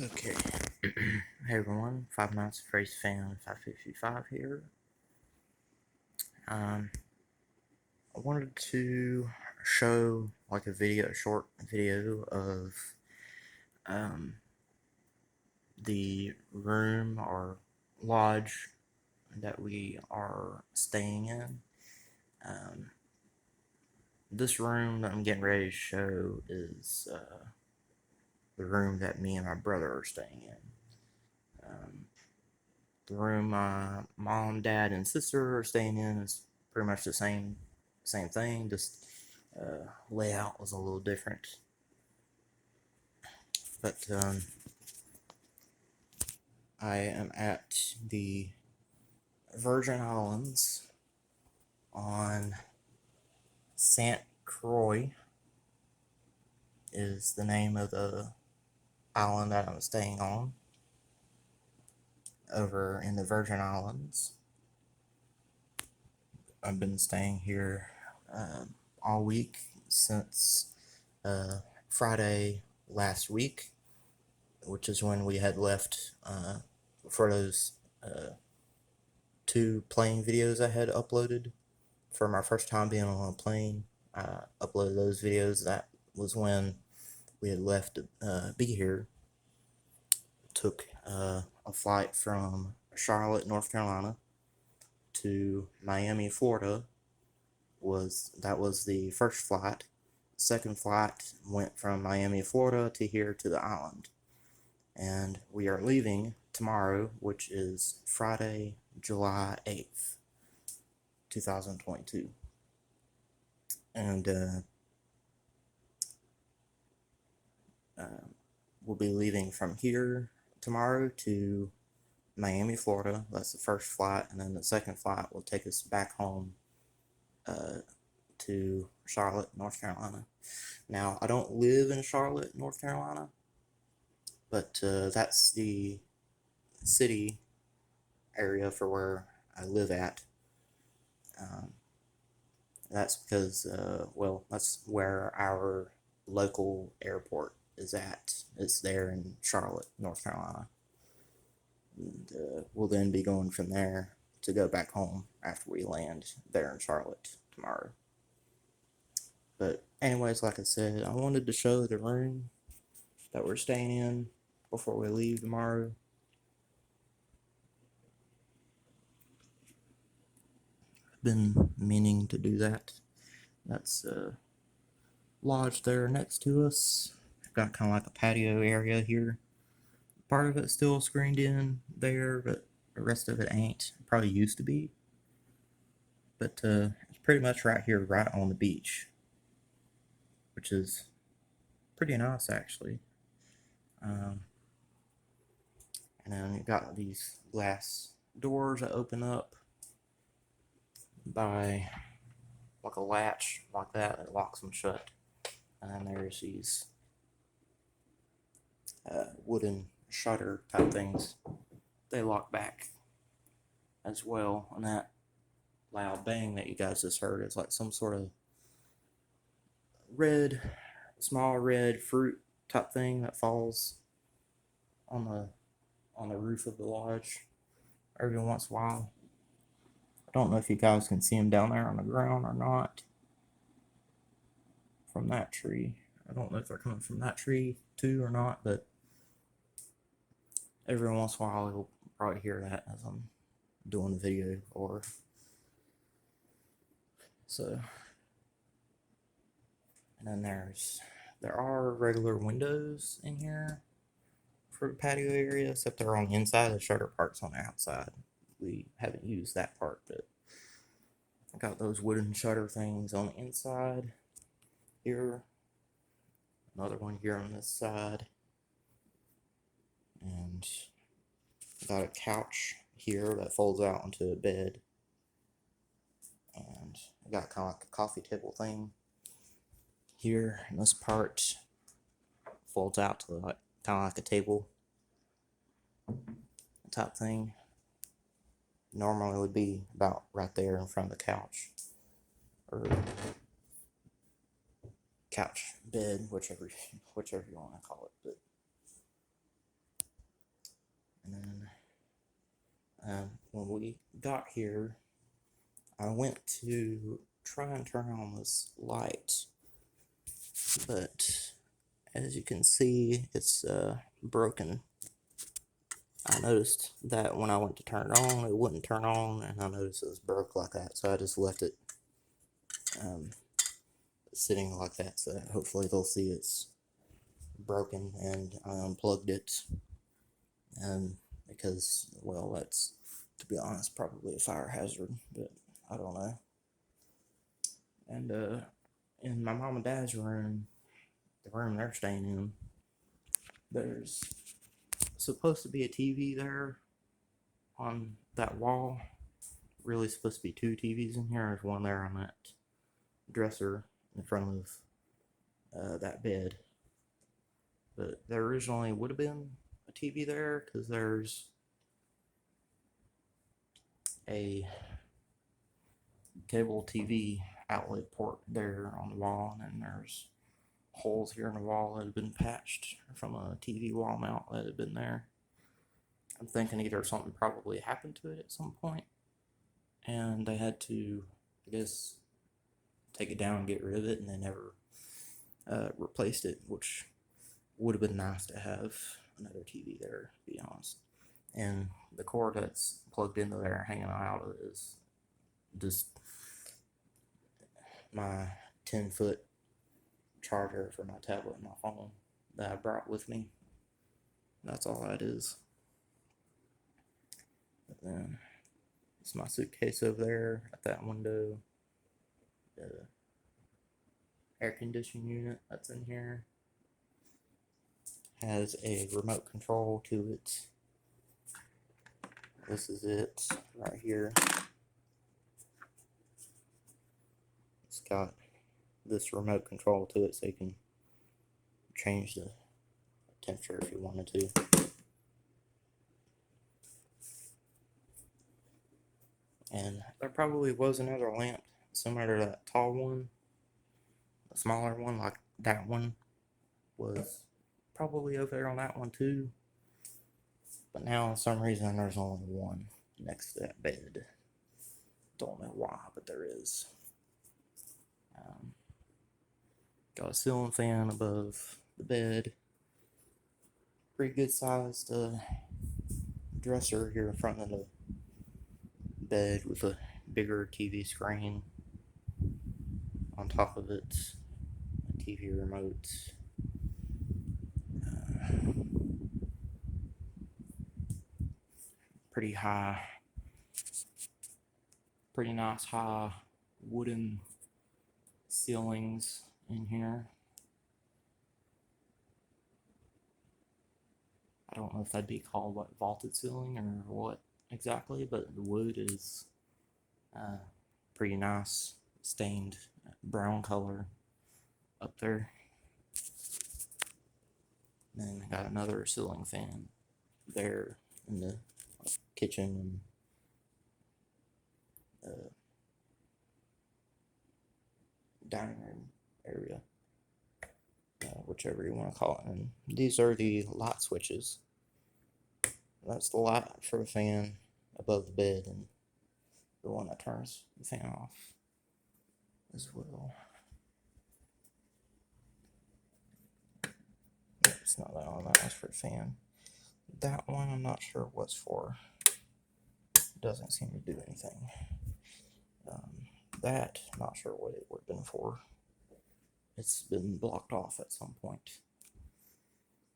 Okay. Hey everyone, Five Nights at Freddy's fan 555 here. I wanted to show like a short video of um, the room or lodge that we are staying in. Um, this room that I'm getting ready to show is the room that me and my brother are staying in. The room my mom, dad, and sister are staying in is pretty much the same thing. Just layout was a little different. But I am at the Virgin Islands on Saint Croix is the name of the island that I'm staying on over in the Virgin Islands. I've been staying here all week since Friday last week, which is when we had left for those two plane videos I had uploaded for my first time being on a plane. I uploaded those videos. That was when we had left to be here. Took a flight from Charlotte, North Carolina to Miami, Florida. That was the first flight. Second flight went from Miami, Florida to here to the island. And we are leaving tomorrow, which is Friday, July 8th, 2022. And we'll be leaving from here tomorrow to Miami, Florida. That's the first flight. And then the second flight will take us back home to Charlotte, North Carolina. Now, I don't live in Charlotte, North Carolina, but that's the city area for where I live at. Um, that's because, that's where our local airport is at. It's there in Charlotte, North Carolina. And we'll then be going from there to go back home after we land there in Charlotte tomorrow. But anyways, like I said, I wanted to show the room that we're staying in before we leave tomorrow. I've been meaning to do that. That's a lodge there next to us. Got kind of like a patio area here. Part of it's still screened in there, but the rest of it ain't. Probably used to be. But it's pretty much right here, right on the beach, which is pretty nice actually. Um, and then you got these glass doors that open up by like a latch like that that locks them shut. And then there's these wooden shutter type things. They lock back as well. And that loud bang that you guys just heard is like some sort of small red fruit type thing that falls on the roof of the lodge every once in a while. I don't know if you guys can see them down there on the ground or not from that tree. I don't know if they're coming from that tree too or not, but every once in a while you'll probably hear that as I'm doing the video or so. And then there are regular windows in here for the patio area, except they're on the inside. The shutter part's on the outside. We haven't used that part, but I got those wooden shutter things on the inside here. Another one here on this side. And got a couch here that folds out into a bed. And I got kind of like a coffee table thing here. And this part folds out to like kind of like a table type thing. Normally would be about right there in front of the couch or couch bed, whichever you want to call it. But And then when we got here, I went to try and turn on this light, but as you can see, it's broken. I noticed that when I went to turn it on, it wouldn't turn on, and I noticed it was broke like that, so I just left it sitting like that, so that hopefully they'll see it's broken, and I unplugged it, because, well, that's, to be honest, probably a fire hazard, but I don't know. And in my mom and dad's room, the room they're staying in, there's supposed to be a TV there on that wall. Really supposed to be two TVs in here. There's one there on that dresser in front of that bed. But there originally would have been a TV there because there's a cable TV outlet port there on the wall, and then there's holes here in the wall that had been patched from a TV wall mount that had been there. I'm thinking either something probably happened to it at some point, and they had to, I guess, take it down and get rid of it, and they never replaced it, which would have been nice to have another TV there, to be honest. And the cord that's plugged into there hanging out is just my 10-foot charger for my tablet and my phone that I brought with me. That's all that is. But then it's my suitcase over there at that window. The air conditioning unit that's in here has a remote control to it. This is it right here. It's got this remote control to it, so you can change the temperature if you wanted to. And there probably was another lamp similar to that tall one. The smaller one, like that one, was probably over there on that one too. But now, for some reason, there's only one next to that bed. Don't know why, but there is. Got a ceiling fan above the bed. Pretty good sized dresser here in front of the bed with a bigger TV screen on top of it, a TV remote. Pretty high, pretty nice high wooden ceilings in here. I don't know if that'd be called what, vaulted ceiling or what exactly, but the wood is pretty nice, stained brown color up there. And then I got another ceiling fan there in the kitchen and dining room area, whichever you want to call it. And these are the light switches. That's the light for the fan above the bed, and the one that turns the fan off as well. It's not that one, that's for the fan. That one I'm not sure what's for. It doesn't seem to do anything. That, not sure what it would have been for. It's been blocked off at some point.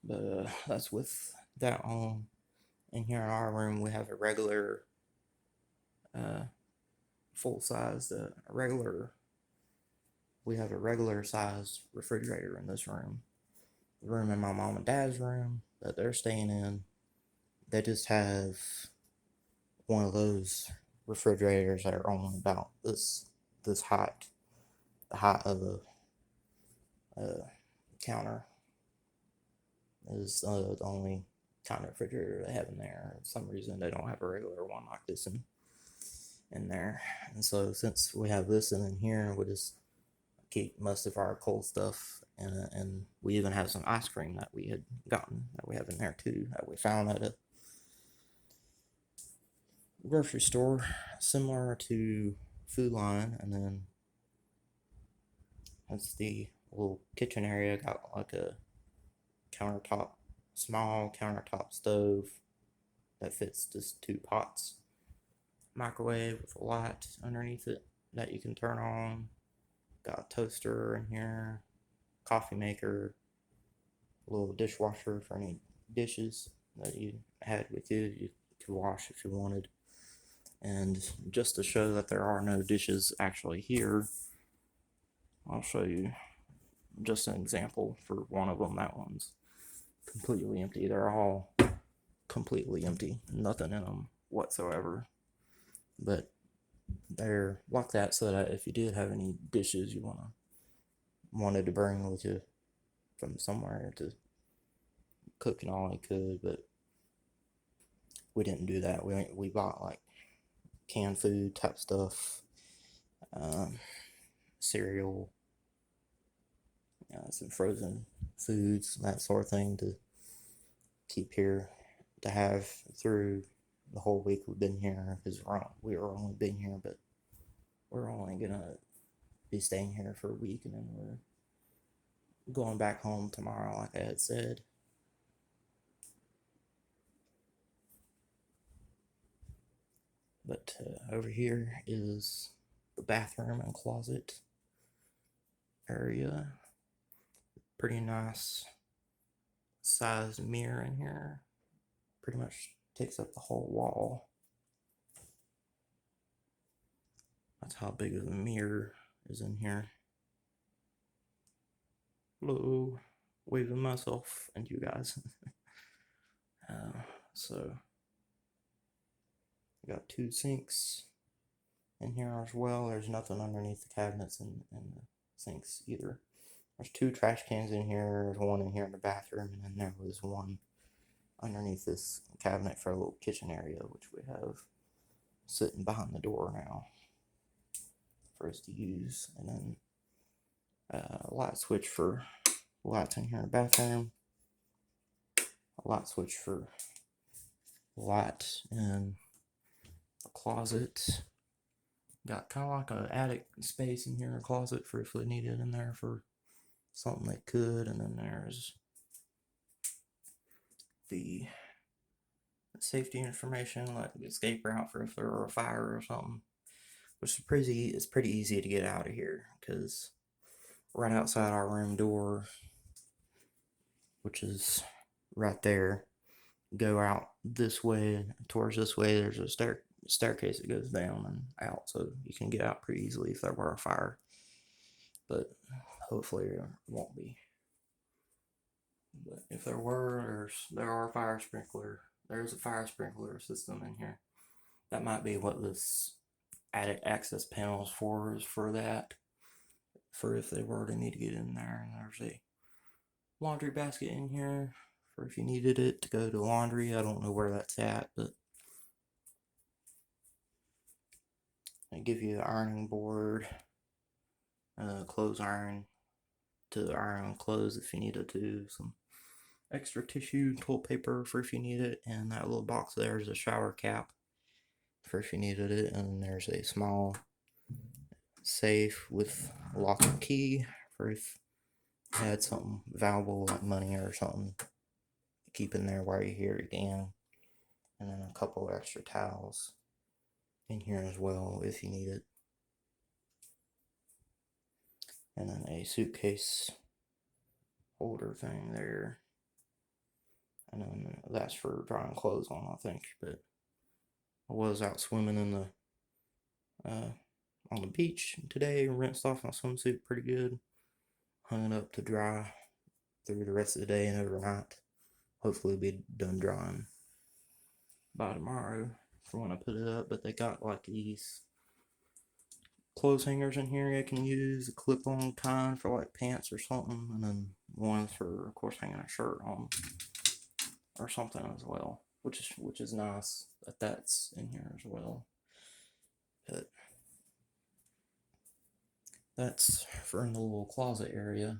But that's with that on. In here in our room, we have a regular, full-sized, we have a regular-sized refrigerator in this room. The room in my mom and dad's room that they're staying in, they just have one of those refrigerators that are only about this height, the height of a counter is the only kind of refrigerator they have in there. For some reason they don't have a regular one like this in there. And so since we have this in here, we just keep most of our cold stuff, and we even have some ice cream that we had gotten that we have in there too, that we found at grocery store similar to Food Line, and then that's the little kitchen area. Got like a countertop, small countertop stove that fits just 2 pots. Microwave with a light underneath it that you can turn on. Got a toaster in here, coffee maker, a little dishwasher for any dishes that you had with you. You could wash if you wanted. And just to show that there are no dishes actually here, I'll show you just an example for one of them. That one's completely empty. They're all completely empty, nothing in them whatsoever. But they're like that so that if you did have any dishes you wanted to bring with you from somewhere to cook and all you could, but we didn't do that. We bought like canned food type stuff, cereal, some frozen foods, that sort of thing to keep here to have through the whole week we've been here, because we were only been here, but we're only gonna be staying here for a week, and then we're going back home tomorrow, like I had said. But over here is the bathroom and closet area. Pretty nice sized mirror in here. Pretty much takes up the whole wall. That's how big of the mirror is in here. Hello, waving myself and you guys. So we got 2 sinks in here as well. There's nothing underneath the cabinets and the sinks either. There's 2 trash cans in here. There's one in here in the bathroom, and then there was one underneath this cabinet for a little kitchen area, which we have sitting behind the door now for us to use. And then a light switch for lights in here in the bathroom. A light switch for light in the closet. Got kind of like an attic space in here in the closet for if they needed in there for something they could. And then there's the safety information, like the escape route for if there were a fire or something, which is pretty easy to get out of here, because right outside our room door, which is right there, go out this way, towards this way, there's a staircase that goes down and out, so you can get out pretty easily if there were a fire. But hopefully there won't be. But if there were, there's a fire sprinkler system in here. That might be what this attic access panel is for that. For if they were to need to get in there. And there's a laundry basket in here for if you needed it to go to laundry. I don't know where that's at, but they give you an ironing board, clothes iron to iron clothes if you needed to, some extra tissue, toilet paper for if you need it, and that little box there is a shower cap for if you needed it, and there's a small safe with lock and key for if you had something valuable like money or something to keep in there while you're here again, and then a couple extra towels in here as well if you need it, and then a suitcase holder thing there. And then that's for drying clothes on, I think. But I was out swimming in the on the beach today, rinsed off my swimsuit pretty good, hung it up to dry through the rest of the day and overnight. Hopefully it'll be done drying by tomorrow for when I put it up. But they got like these clothes hangers in here you can use, a clip-on kind for like pants or something, and then ones for, of course, hanging a shirt on or something as well, which is nice that that's in here as well. But that's for in the little closet area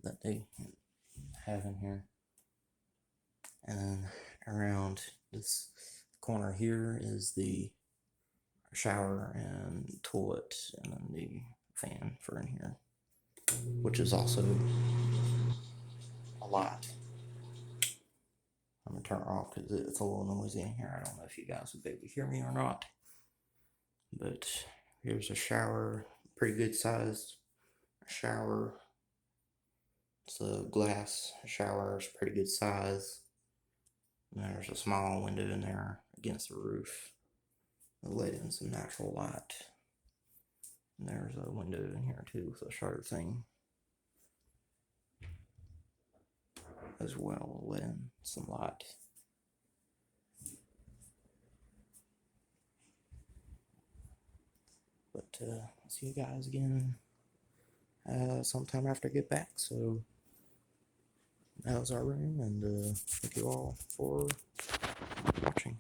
that they have in here. And then around this corner here is the shower and toilet, and then the fan for in here, which is also a lot. I'm gonna turn it off because it's a little noisy in here. I don't know if you guys would be able to hear me or not. But here's a shower, pretty good sized shower. It's a glass shower, it's pretty good size. And there's a small window in there against the roof. Let in some natural light. And there's a window in here too with a shutter thing as well, let in some light. But I'll see you guys again sometime after I get back. So that was our room, and thank you all for watching.